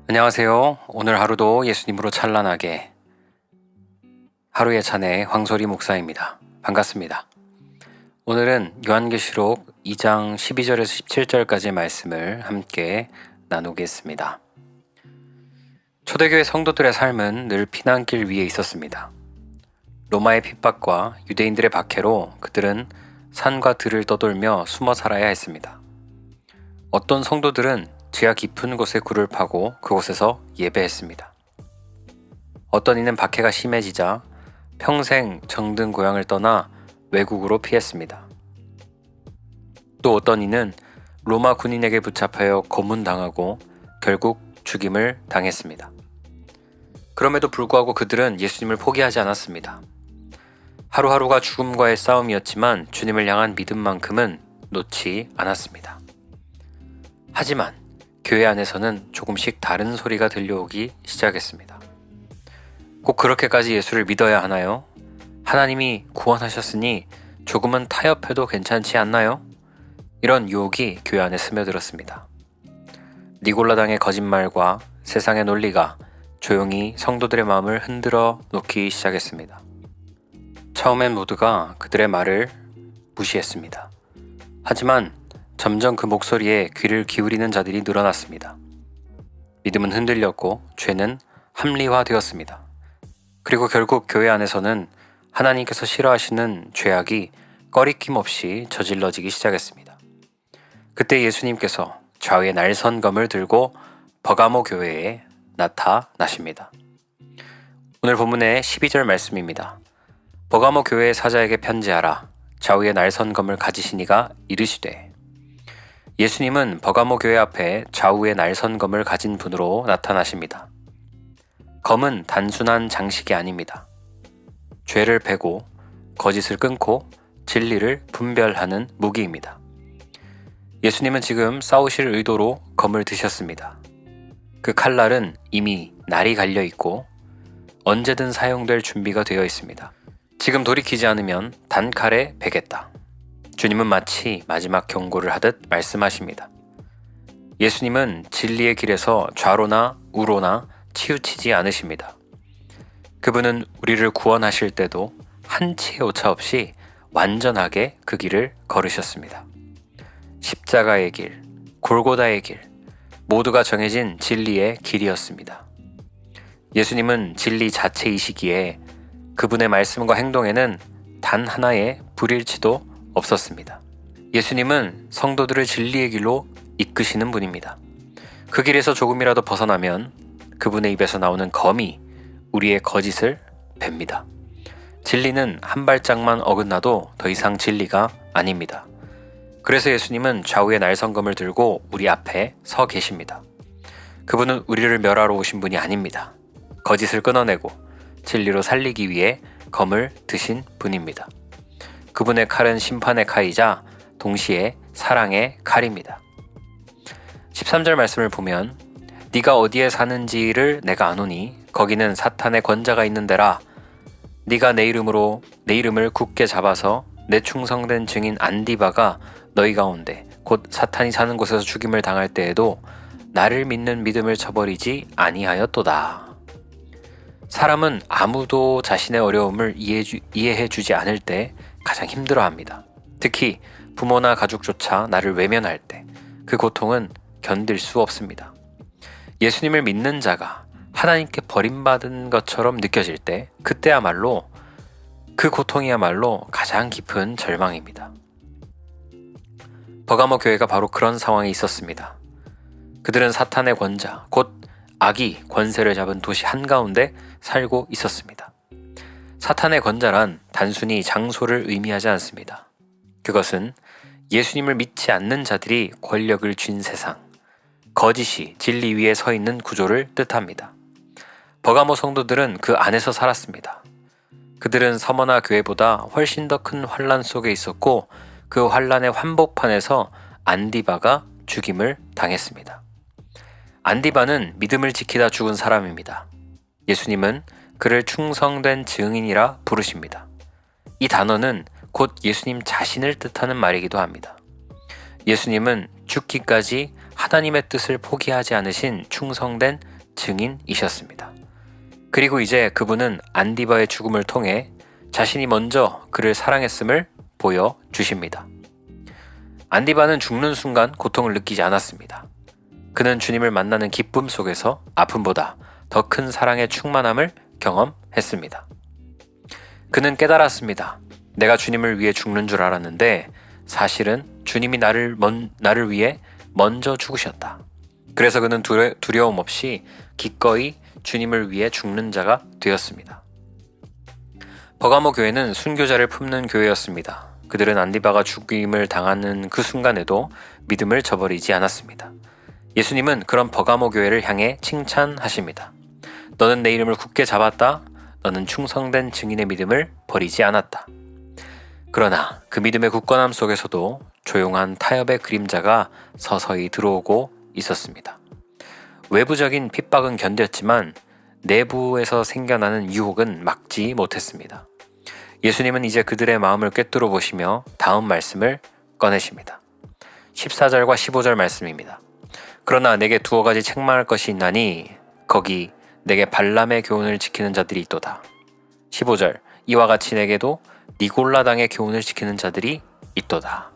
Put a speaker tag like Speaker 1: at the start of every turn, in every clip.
Speaker 1: 안녕하세요. 오늘 하루도 예수님으로 찬란하게 하루의 찬의 황소리 목사입니다. 반갑습니다. 오늘은 요한계시록 2장 12절에서 17절까지의 말씀을 함께 나누겠습니다. 초대교회 성도들의 삶은 늘 피난길 위에 있었습니다. 로마의 핍박과 유대인들의 박해로 그들은 산과 들을 떠돌며 숨어 살아야 했습니다. 어떤 성도들은 지하 깊은 곳에 굴을 파고 그곳에서 예배했습니다. 어떤 이는 박해가 심해지자 평생 정든 고향을 떠나 외국으로 피했습니다. 또 어떤 이는 로마 군인에게 붙잡혀 고문당하고 결국 죽임을 당했습니다. 그럼에도 불구하고 그들은 예수님을 포기하지 않았습니다. 하루하루가 죽음과의 싸움이었지만 주님을 향한 믿음만큼은 놓지 않았습니다. 하지만 교회 안에서는 조금씩 다른 소리가 들려오기 시작했습니다. 꼭 그렇게까지 예수를 믿어야 하나요? 하나님이 구원하셨으니 조금은 타협해도 괜찮지 않나요? 이런 유혹이 교회 안에 스며들었습니다. 니골라당의 거짓말과 세상의 논리가 조용히 성도들의 마음을 흔들어 놓기 시작했습니다. 처음엔 모두가 그들의 말을 무시했습니다. 하지만 점점 그 목소리에 귀를 기울이는 자들이 늘어났습니다. 믿음은 흔들렸고 죄는 합리화되었습니다. 그리고 결국 교회 안에서는 하나님께서 싫어하시는 죄악이 꺼리낌 없이 저질러지기 시작했습니다. 그때 예수님께서 좌우의 날선검을 들고 버가모 교회에 나타나십니다. 오늘 본문의 12절 말씀입니다. 버가모 교회의 사자에게 편지하라. 좌우의 날선검을 가지시니가 이르시되. 예수님은 버가모 교회 앞에 좌우의 날선검을 가진 분으로 나타나십니다. 검은 단순한 장식이 아닙니다. 죄를 베고 거짓을 끊고 진리를 분별하는 무기입니다. 예수님은 지금 싸우실 의도로 검을 드셨습니다. 그 칼날은 이미 날이 갈려 있고 언제든 사용될 준비가 되어 있습니다. 지금 돌이키지 않으면 단칼에 베겠다. 주님은 마치 마지막 경고를 하듯 말씀하십니다. 예수님은 진리의 길에서 좌로나 우로나 치우치지 않으십니다. 그분은 우리를 구원하실 때도 한치의 오차 없이 완전하게 그 길을 걸으셨습니다. 십자가의 길, 골고다의 길, 모두가 정해진 진리의 길이었습니다. 예수님은 진리 자체이시기에 그분의 말씀과 행동에는 단 하나의 불일치도 없었습니다. 예수님은 성도들을 진리의 길로 이끄시는 분입니다. 그 길에서 조금이라도 벗어나면 그분의 입에서 나오는 검이 우리의 거짓을 뱁니다. 진리는 한 발짝만 어긋나도 더 이상 진리가 아닙니다. 그래서 예수님은 좌우의 날선검을 들고 우리 앞에 서 계십니다. 그분은 우리를 멸하러 오신 분이 아닙니다. 거짓을 끊어내고 진리로 살리기 위해 검을 드신 분입니다. 그분의 칼은 심판의 칼이자 동시에 사랑의 칼입니다. 13절 말씀을 보면 네가 어디에 사는지를 내가 아노니 거기는 사탄의 권자가 있는 데라. 네가 내 이름을 굳게 잡아서 내 충성된 증인 안디바가 너희 가운데 곧 사탄이 사는 곳에서 죽임을 당할 때에도 나를 믿는 믿음을 저버리지 아니하였도다. 사람은 아무도 자신의 어려움을 이해해주지 않을 때 가장 힘들어합니다. 특히 부모나 가족조차 나를 외면할 때 그 고통은 견딜 수 없습니다. 예수님을 믿는 자가 하나님께 버림받은 것처럼 느껴질 때 그때야말로 그 고통이야말로 가장 깊은 절망입니다. 버가모 교회가 바로 그런 상황에 있었습니다. 그들은 사탄의 권자, 곧 악이 권세를 잡은 도시 한가운데 살고 있었습니다. 사탄의 권자란 단순히 장소를 의미하지 않습니다. 그것은 예수님을 믿지 않는 자들이 권력을 쥔 세상, 거짓이 진리 위에 서 있는 구조를 뜻합니다. 버가모 성도들은 그 안에서 살았습니다. 그들은 서머나 교회보다 훨씬 더 큰 환란 속에 있었고 그 환란의 한복판에서 안디바가 죽임을 당했습니다. 안디바는 믿음을 지키다 죽은 사람입니다. 예수님은 그를 충성된 증인이라 부르십니다. 이 단어는 곧 예수님 자신을 뜻하는 말이기도 합니다. 예수님은 죽기까지 하나님의 뜻을 포기하지 않으신 충성된 증인이셨습니다. 그리고 이제 그분은 안디바의 죽음을 통해 자신이 먼저 그를 사랑했음을 보여주십니다. 안디바는 죽는 순간 고통을 느끼지 않았습니다. 그는 주님을 만나는 기쁨 속에서 아픔보다 더 큰 사랑의 충만함을 경험했습니다. 그는 깨달았습니다. 내가 주님을 위해 죽는 줄 알았는데 사실은 주님이 나를 위해 먼저 죽으셨다. 그래서 그는 두려움 없이 기꺼이 주님을 위해 죽는 자가 되었습니다. 버가모 교회는 순교자를 품는 교회였습니다. 그들은 안디바가 죽임을 당하는 그 순간에도 믿음을 저버리지 않았습니다. 예수님은 그런 버가모 교회를 향해 칭찬하십니다. 너는 내 이름을 굳게 잡았다. 너는 충성된 증인의 믿음을 버리지 않았다. 그러나 그 믿음의 굳건함 속에서도 조용한 타협의 그림자가 서서히 들어오고 있었습니다. 외부적인 핍박은 견뎠지만 내부에서 생겨나는 유혹은 막지 못했습니다. 예수님은 이제 그들의 마음을 꿰뚫어 보시며 다음 말씀을 꺼내십니다. 14절과 15절 말씀입니다. 그러나 내게 두어 가지 책망할 것이 있나니 거기 내게 발람의 교훈을 지키는 자들이 있도다. 15절 이와 같이 내게도 니골라당의 교훈을 지키는 자들이 있도다.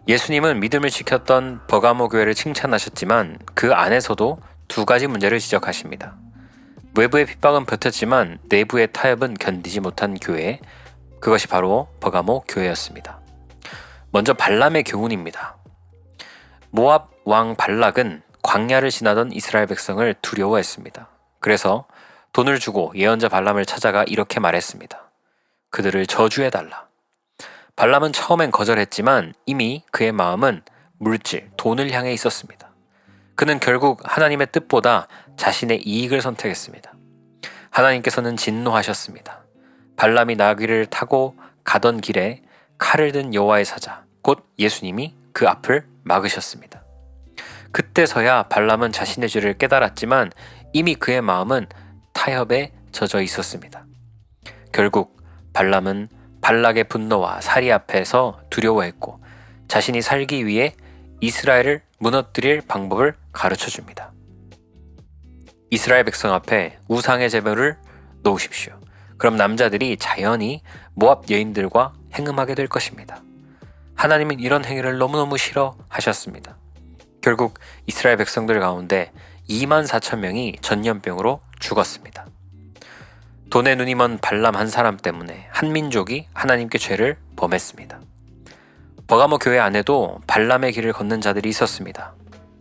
Speaker 1: 예수님은 믿음을 지켰던 버가모 교회를 칭찬하셨지만 그 안에서도 두 가지 문제를 지적하십니다. 외부의 핍박은 버텼지만 내부의 타협은 견디지 못한 교회, 그것이 바로 버가모 교회였습니다. 먼저 발람의 교훈입니다. 모압 왕 발락은 광야를 지나던 이스라엘 백성을 두려워했습니다. 그래서 돈을 주고 예언자 발람을 찾아가 이렇게 말했습니다. 그들을 저주해달라. 발람은 처음엔 거절했지만 이미 그의 마음은 물질, 돈을 향해 있었습니다. 그는 결국 하나님의 뜻보다 자신의 이익을 선택했습니다. 하나님께서는 진노하셨습니다. 발람이 나귀를 타고 가던 길에 칼을 든 여호와의 사자, 곧 예수님이 그 앞을 막으셨습니다. 그때서야 발람은 자신의 죄를 깨달았지만 이미 그의 마음은 타협에 젖어 있었습니다. 결국 발람은 발락의 분노와 살이 앞에서 두려워했고 자신이 살기 위해 이스라엘을 무너뜨릴 방법을 가르쳐 줍니다. 이스라엘 백성 앞에 우상의 제물을 놓으십시오. 그럼 남자들이 자연히 모압 여인들과 행음하게 될 것입니다. 하나님은 이런 행위를 너무너무 싫어하셨습니다. 결국 이스라엘 백성들 가운데 24,000명이 전염병으로 죽었습니다. 돈에 눈이 먼 발람 한 사람 때문에 한 민족이 하나님께 죄를 범했습니다. 버가모 교회 안에도 발람의 길을 걷는 자들이 있었습니다.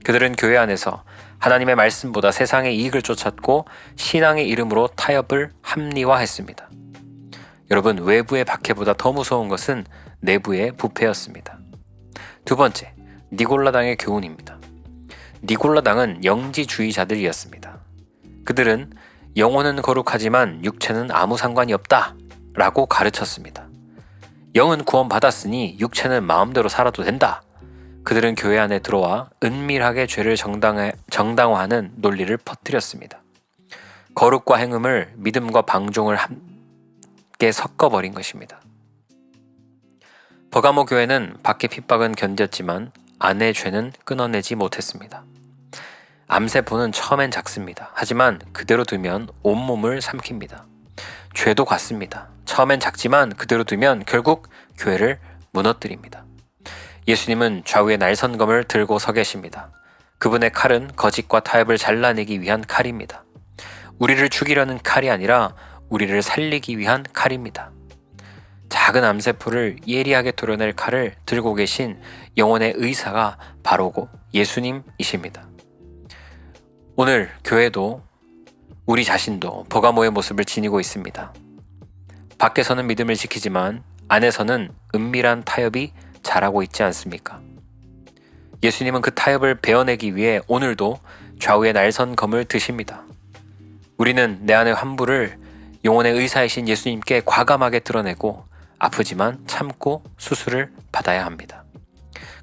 Speaker 1: 그들은 교회 안에서 하나님의 말씀보다 세상의 이익을 쫓았고 신앙의 이름으로 타협을 합리화했습니다. 여러분, 외부의 박해보다 더 무서운 것은 내부의 부패였습니다. 두 번째, 니골라당의 교훈입니다. 니골라당은 영지주의자들이었습니다. 그들은 영혼은 거룩하지만 육체는 아무 상관이 없다 라고 가르쳤습니다. 영은 구원받았으니 육체는 마음대로 살아도 된다. 그들은 교회 안에 들어와 은밀하게 죄를 정당화하는 논리를 퍼뜨렸습니다. 거룩과 행음을 믿음과 방종을 함께 섞어버린 것입니다. 버가모 교회는 밖의 핍박은 견뎠지만 안의 죄는 끊어내지 못했습니다. 암세포는 처음엔 작습니다. 하지만 그대로 두면 온몸을 삼킵니다. 죄도 같습니다. 처음엔 작지만 그대로 두면 결국 교회를 무너뜨립니다. 예수님은 좌우에 날선검을 들고 서 계십니다. 그분의 칼은 거짓과 타협을 잘라내기 위한 칼입니다. 우리를 죽이려는 칼이 아니라 우리를 살리기 위한 칼입니다. 작은 암세포를 예리하게 도려낼 칼을 들고 계신 영혼의 의사가 바로 예수님이십니다. 오늘 교회도 우리 자신도 버가모의 모습을 지니고 있습니다. 밖에서는 믿음을 지키지만 안에서는 은밀한 타협이 자라고 있지 않습니까? 예수님은 그 타협을 베어내기 위해 오늘도 좌우의 날선검을 드십니다. 우리는 내 안의 환부를 영혼의 의사이신 예수님께 과감하게 드러내고 아프지만 참고 수술을 받아야 합니다.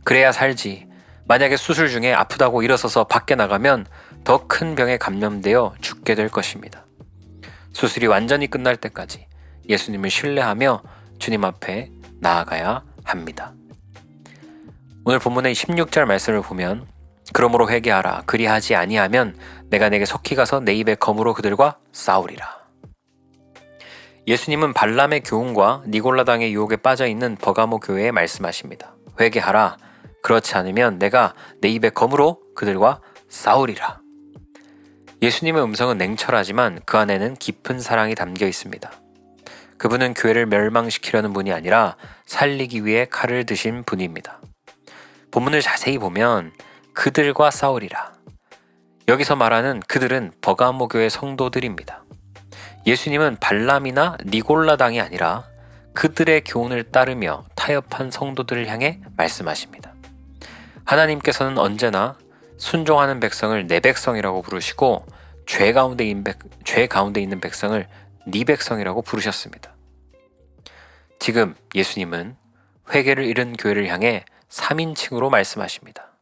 Speaker 1: 그래야 살지. 만약에 수술 중에 아프다고 일어서서 밖에 나가면 더 큰 병에 감염되어 죽게 될 것입니다. 수술이 완전히 끝날 때까지 예수님을 신뢰하며 주님 앞에 나아가야 합니다. 오늘 본문의 16절 말씀을 보면 그러므로 회개하라. 그리하지 아니하면 내가 내게 속히 가서 내 입의 검으로 그들과 싸우리라. 예수님은 발람의 교훈과 니골라당의 유혹에 빠져있는 버가모 교회에 말씀하십니다. 회개하라. 그렇지 않으면 내가 내 입의 검으로 그들과 싸우리라. 예수님의 음성은 냉철하지만 그 안에는 깊은 사랑이 담겨 있습니다. 그분은 교회를 멸망시키려는 분이 아니라 살리기 위해 칼을 드신 분입니다. 본문을 자세히 보면 그들과 싸우리라. 여기서 말하는 그들은 버가모 교회 성도들입니다. 예수님은 발람이나 니골라당이 아니라 그들의 교훈을 따르며 타협한 성도들을 향해 말씀하십니다. 하나님께서는 언제나 순종하는 백성을 내 백성이라고 부르시고 죄 가운데 있는 백성을 네 백성이라고 부르셨습니다. 지금 예수님은 회개를 잃은 교회를 향해 3인칭으로 말씀하십니다.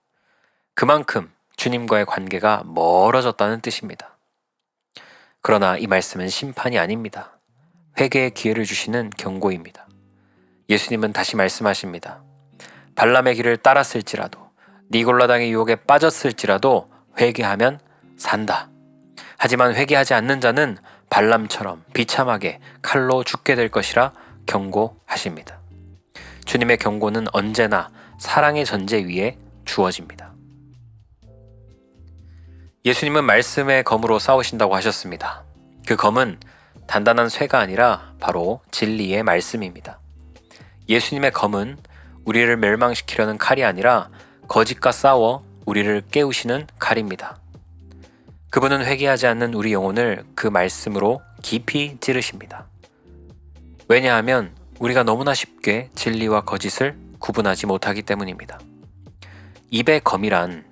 Speaker 1: 그만큼 주님과의 관계가 멀어졌다는 뜻입니다. 그러나 이 말씀은 심판이 아닙니다. 회개의 기회를 주시는 경고입니다. 예수님은 다시 말씀하십니다. 발람의 길을 따랐을지라도 니골라당의 유혹에 빠졌을지라도 회개하면 산다. 하지만 회개하지 않는 자는 발람처럼 비참하게 칼로 죽게 될 것이라 경고하십니다. 주님의 경고는 언제나 사랑의 전제 위에 주어집니다. 예수님은 말씀의 검으로 싸우신다고 하셨습니다. 그 검은 단단한 쇠가 아니라 바로 진리의 말씀입니다. 예수님의 검은 우리를 멸망시키려는 칼이 아니라 거짓과 싸워 우리를 깨우시는 칼입니다. 그분은 회개하지 않는 우리 영혼을 그 말씀으로 깊이 찌르십니다. 왜냐하면 우리가 너무나 쉽게 진리와 거짓을 구분하지 못하기 때문입니다. 입의 검이란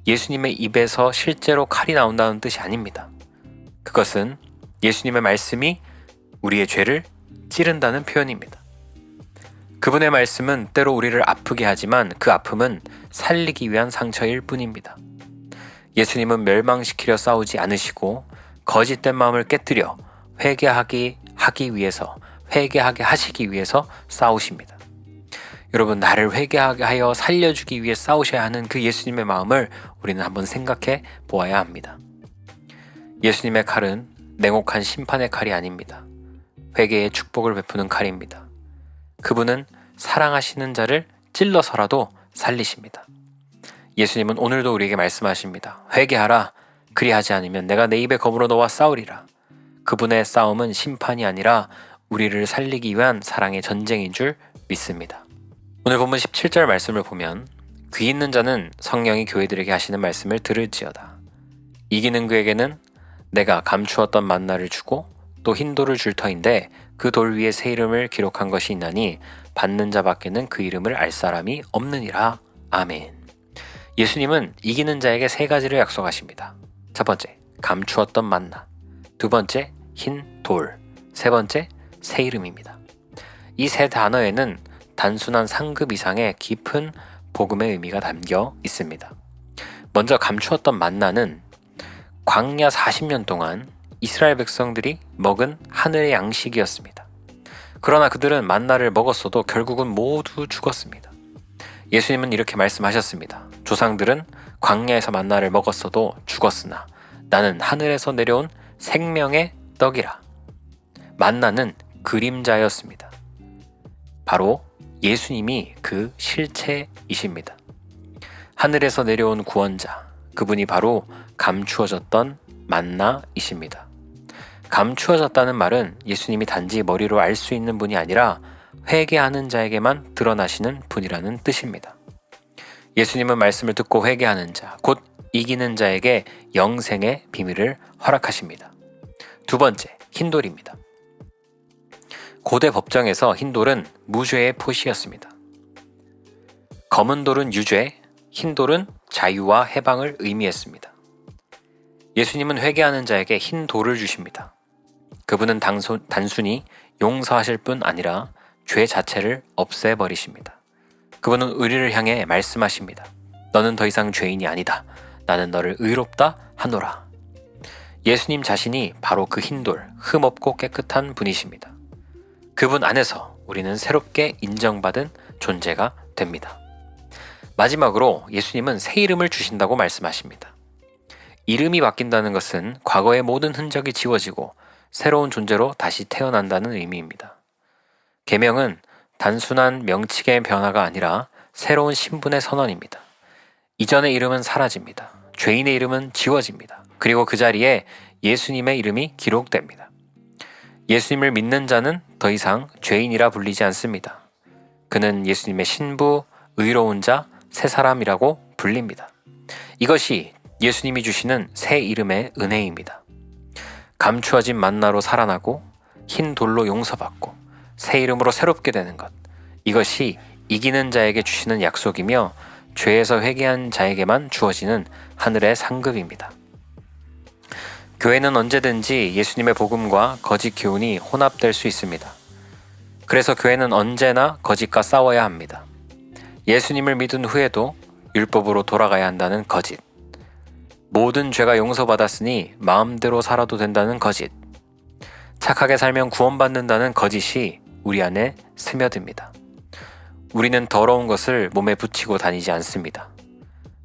Speaker 1: 예수님의 입에서 실제로 칼이 나온다는 뜻이 아닙니다. 그것은 예수님의 말씀이 우리의 죄를 찌른다는 표현입니다. 그분의 말씀은 때로 우리를 아프게 하지만 그 아픔은 살리기 위한 상처일 뿐입니다. 예수님은 멸망시키려 싸우지 않으시고 거짓된 마음을 깨뜨려 회개하게 하시기 위해서 싸우십니다. 여러분, 나를 회개하게 하여 살려주기 위해 싸우셔야 하는 그 예수님의 마음을 우리는 한번 생각해 보아야 합니다. 예수님의 칼은 냉혹한 심판의 칼이 아닙니다. 회개의 축복을 베푸는 칼입니다. 그분은 사랑하시는 자를 찔러서라도 살리십니다. 예수님은 오늘도 우리에게 말씀하십니다. 회개하라. 그리하지 않으면 내가 내 입의 검으로 너와 싸우리라. 그분의 싸움은 심판이 아니라 우리를 살리기 위한 사랑의 전쟁인 줄 믿습니다. 오늘 본문 17절 말씀을 보면 귀 있는 자는 성령이 교회들에게 하시는 말씀을 들을지어다. 이기는 그에게는 내가 감추었던 만나를 주고 또 흰 돌을 줄 터인데 그 돌 위에 새 이름을 기록한 것이 있나니 받는 자밖에는 그 이름을 알 사람이 없느니라. 아멘. 예수님은 이기는 자에게 3가지를 약속하십니다. 첫 번째, 감추었던 만나. 두 번째, 흰 돌. 세 번째, 새 이름입니다. 이 3단어에는 단순한 상급 이상의 깊은 복음의 의미가 담겨 있습니다. 먼저 감추었던 만나는 광야 40년 동안 이스라엘 백성들이 먹은 하늘의 양식이었습니다. 그러나 그들은 만나를 먹었어도 결국은 모두 죽었습니다. 예수님은 이렇게 말씀하셨습니다. 조상들은 광야에서 만나를 먹었어도 죽었으나 나는 하늘에서 내려온 생명의 떡이라. 만나는 그림자였습니다. 바로 예수님이 그 실체이십니다. 하늘에서 내려온 구원자, 그분이 바로 감추어졌던 만나이십니다. 감추어졌다는 말은 예수님이 단지 머리로 알 수 있는 분이 아니라 회개하는 자에게만 드러나시는 분이라는 뜻입니다. 예수님은 말씀을 듣고 회개하는 자, 곧 이기는 자에게 영생의 비밀을 허락하십니다. 두 번째, 흰돌입니다. 고대 법정에서 흰돌은 무죄의 표시였습니다. 검은 돌은 유죄, 흰돌은 자유와 해방을 의미했습니다. 예수님은 회개하는 자에게 흰 돌을 주십니다. 그분은 단순히 용서하실 뿐 아니라 죄 자체를 없애버리십니다. 그분은 우리를 향해 말씀하십니다. 너는 더 이상 죄인이 아니다. 나는 너를 의롭다 하노라. 예수님 자신이 바로 그 흰돌, 흠없고 깨끗한 분이십니다. 그분 안에서 우리는 새롭게 인정받은 존재가 됩니다. 마지막으로 예수님은 새 이름을 주신다고 말씀하십니다. 이름이 바뀐다는 것은 과거의 모든 흔적이 지워지고 새로운 존재로 다시 태어난다는 의미입니다. 계명은 단순한 명칭의 변화가 아니라 새로운 신분의 선언입니다. 이전의 이름은 사라집니다. 죄인의 이름은 지워집니다. 그리고 그 자리에 예수님의 이름이 기록됩니다. 예수님을 믿는 자는 더 이상 죄인이라 불리지 않습니다. 그는 예수님의 신부, 의로운 자, 새 사람이라고 불립니다. 이것이 예수님이 주시는 새 이름의 은혜입니다. 감추어진 만나로 살아나고 흰 돌로 용서받고 새 이름으로 새롭게 되는 것. 이것이 이기는 자에게 주시는 약속이며 죄에서 회개한 자에게만 주어지는 하늘의 상급입니다. 교회는 언제든지 예수님의 복음과 거짓 교훈이 혼합될 수 있습니다. 그래서 교회는 언제나 거짓과 싸워야 합니다. 예수님을 믿은 후에도 율법으로 돌아가야 한다는 거짓. 모든 죄가 용서받았으니 마음대로 살아도 된다는 거짓. 착하게 살면 구원받는다는 거짓이 우리 안에 스며듭니다. 우리는 더러운 것을 몸에 붙이고 다니지 않습니다.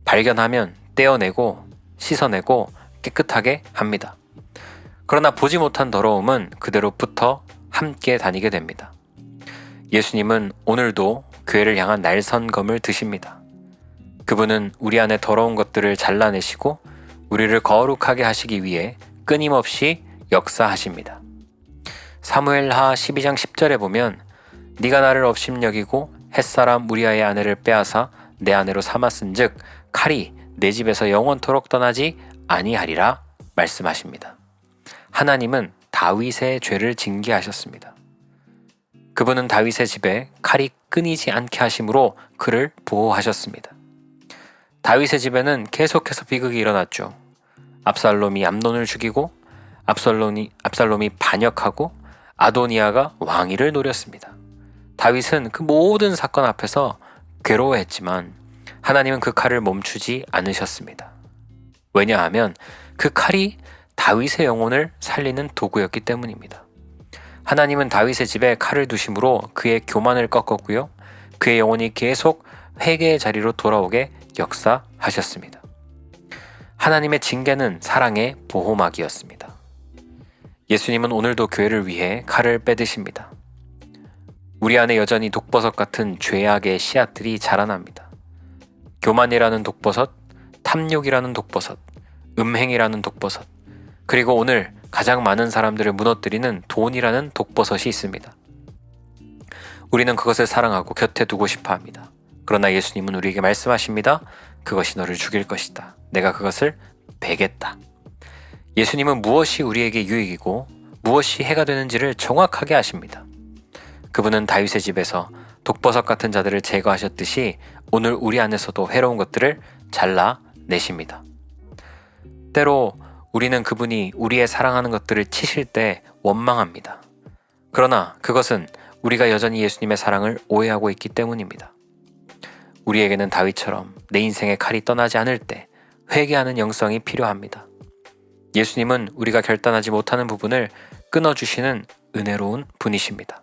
Speaker 1: 발견하면 떼어내고 씻어내고 깨끗하게 합니다. 그러나 보지 못한 더러움은 그대로 붙어 함께 다니게 됩니다. 예수님은 오늘도 교회를 향한 날선검을 드십니다. 그분은 우리 안에 더러운 것들을 잘라내시고 우리를 거룩하게 하시기 위해 끊임없이 역사하십니다. 사무엘하 12장 10절에 보면 네가 나를 업심여기고 햇사람 우리아의 아내를 빼앗아 내 아내로 삼았은즉 칼이 내 집에서 영원토록 떠나지 아니하리라 말씀하십니다. 하나님은 다윗의 죄를 징계하셨습니다. 그분은 다윗의 집에 칼이 끊이지 않게 하심으로 그를 보호하셨습니다. 다윗의 집에는 계속해서 비극이 일어났죠. 압살롬이 암논을 죽이고 압살롬이 반역하고 아도니아가 왕위를 노렸습니다. 다윗은 그 모든 사건 앞에서 괴로워했지만 하나님은 그 칼을 멈추지 않으셨습니다. 왜냐하면 그 칼이 다윗의 영혼을 살리는 도구였기 때문입니다. 하나님은 다윗의 집에 칼을 두심으로 그의 교만을 꺾었고요. 그의 영혼이 계속 회개의 자리로 돌아오게 역사하셨습니다. 하나님의 징계는 사랑의 보호막이었습니다. 예수님은 오늘도 교회를 위해 칼을 빼드십니다. 우리 안에 여전히 독버섯 같은 죄악의 씨앗들이 자라납니다. 교만이라는 독버섯, 탐욕이라는 독버섯, 음행이라는 독버섯, 그리고 오늘 가장 많은 사람들을 무너뜨리는 돈이라는 독버섯이 있습니다. 우리는 그것을 사랑하고 곁에 두고 싶어 합니다. 그러나 예수님은 우리에게 말씀하십니다. 그것이 너를 죽일 것이다. 내가 그것을 베겠다. 예수님은 무엇이 우리에게 유익이고 무엇이 해가 되는지를 정확하게 아십니다. 그분은 다윗의 집에서 독버섯 같은 자들을 제거하셨듯이 오늘 우리 안에서도 해로운 것들을 잘라내십니다. 때로 우리는 그분이 우리의 사랑하는 것들을 치실 때 원망합니다. 그러나 그것은 우리가 여전히 예수님의 사랑을 오해하고 있기 때문입니다. 우리에게는 다윗처럼 내 인생의 칼이 떠나지 않을 때 회개하는 영성이 필요합니다. 예수님은 우리가 결단하지 못하는 부분을 끊어주시는 은혜로운 분이십니다.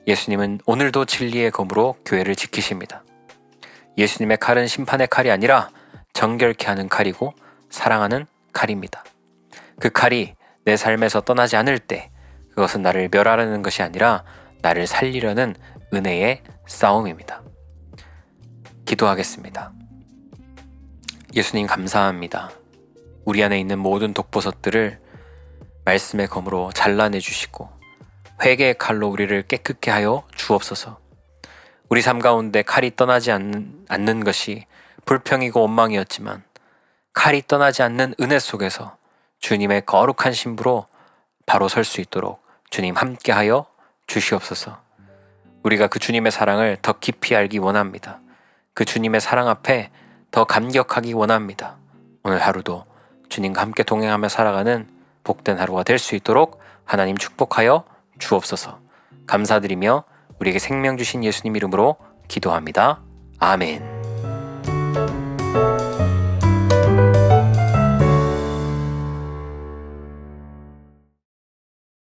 Speaker 1: 예수님은 오늘도 진리의 검으로 교회를 지키십니다. 예수님의 칼은 심판의 칼이 아니라 정결케 하는 칼이고 사랑하는 칼입니다. 그 칼이 내 삶에서 떠나지 않을 때 그것은 나를 멸하려는 것이 아니라 나를 살리려는 은혜의 싸움입니다. 기도하겠습니다. 예수님 감사합니다. 우리 안에 있는 모든 독버섯들을 말씀의 검으로 잘라내 주시고 회개의 칼로 우리를 깨끗게 하여 주옵소서. 우리 삶 가운데 칼이 떠나지 않는 것이 불평이고 원망이었지만 칼이 떠나지 않는 은혜 속에서 주님의 거룩한 신부로 바로 설 수 있도록 주님 함께하여 주시옵소서. 우리가 그 주님의 사랑을 더 깊이 알기 원합니다. 그 주님의 사랑 앞에 더 감격하기 원합니다. 오늘 하루도 주님과 함께 동행하며 살아가는 복된 하루가 될 수 있도록 하나님 축복하여 주옵소서. 감사드리며 우리에게 생명 주신 예수님 이름으로 기도합니다. 아멘.